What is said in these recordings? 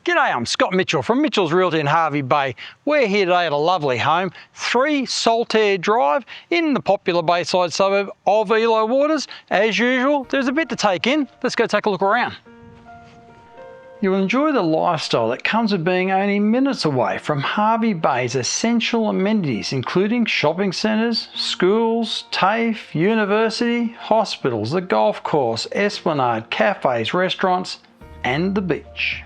G'day, I'm Scott Mitchell from Mitchell's Realty in Hervey Bay. We're here today at a lovely home, 3 Saltaire Drive in the popular Bayside suburb of Elo Waters. As usual, there's a bit to take in. Let's go take a look around. You'll enjoy the lifestyle that comes with being only minutes away from Hervey Bay's essential amenities, including shopping centres, schools, TAFE, university, hospitals, the golf course, esplanade, cafes, restaurants, and the beach.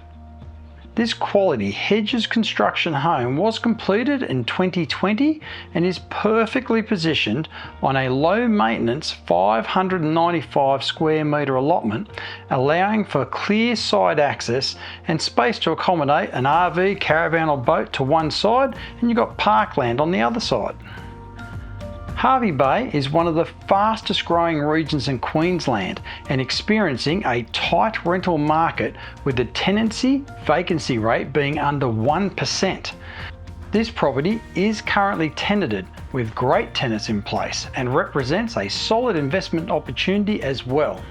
This quality Hedges construction home was completed in 2020 and is perfectly positioned on a low maintenance 595 square metre allotment, allowing for clear side access and space to accommodate an RV, caravan or boat to one side, and you've got parkland on the other side. Hervey Bay is one of the fastest growing regions in Queensland and experiencing a tight rental market, with the tenancy vacancy rate being under 1%. This property is currently tenanted with great tenants in place and represents a solid investment opportunity as well.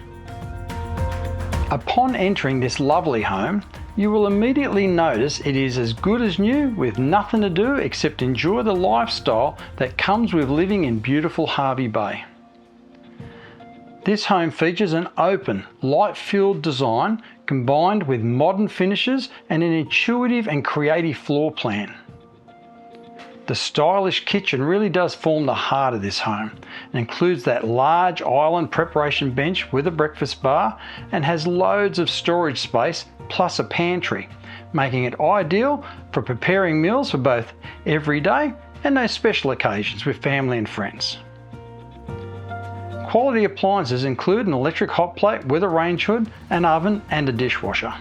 Upon entering this lovely home, you will immediately notice it is as good as new, with nothing to do except enjoy the lifestyle that comes with living in beautiful Hervey Bay. This home features an open, light-filled design combined with modern finishes and an intuitive and creative floor plan. The stylish kitchen really does form the heart of this home and includes that large island preparation bench with a breakfast bar and has loads of storage space plus a pantry, making it ideal for preparing meals for both every day and those special occasions with family and friends. Quality appliances include an electric hot plate with a range hood, an oven and a dishwasher.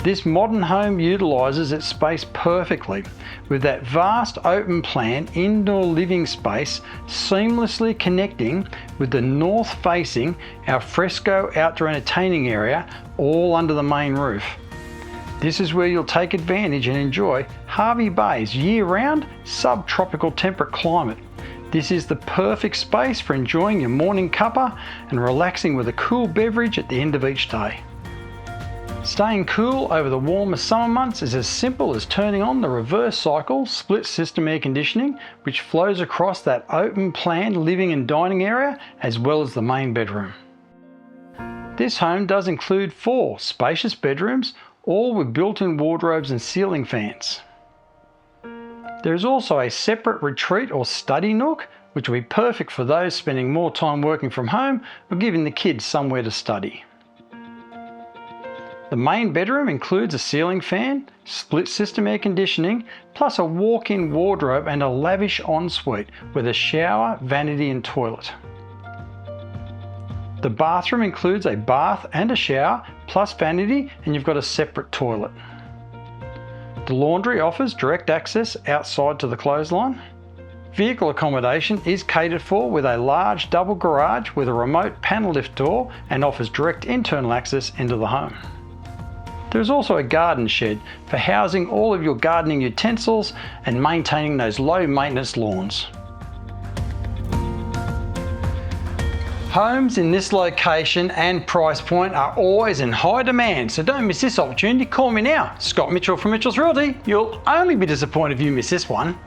This modern home utilises its space perfectly, with that vast open plan indoor living space seamlessly connecting with the north facing al fresco outdoor entertaining area, all under the main roof. This is where you'll take advantage and enjoy Hervey Bay's year-round subtropical temperate climate. This is the perfect space for enjoying your morning cuppa and relaxing with a cool beverage at the end of each day. Staying cool over the warmer summer months is as simple as turning on the reverse cycle split system air conditioning, which flows across that open plan living and dining area as well as the main bedroom. This home does include 4 spacious bedrooms, all with built-in wardrobes and ceiling fans. There is also a separate retreat or study nook, which will be perfect for those spending more time working from home or giving the kids somewhere to study. The main bedroom includes a ceiling fan, split system air conditioning, plus a walk-in wardrobe and a lavish ensuite with a shower, vanity and toilet. The bathroom includes a bath and a shower, plus vanity, and you've got a separate toilet. The laundry offers direct access outside to the clothesline. Vehicle accommodation is catered for with a large double garage with a remote panel lift door and offers direct internal access into the home. There is also a garden shed for housing all of your gardening utensils and maintaining those low maintenance lawns. Homes in this location and price point are always in high demand, so don't miss this opportunity. Call me now, Scott Mitchell from Mitchell's Realty. You'll only be disappointed if you miss this one.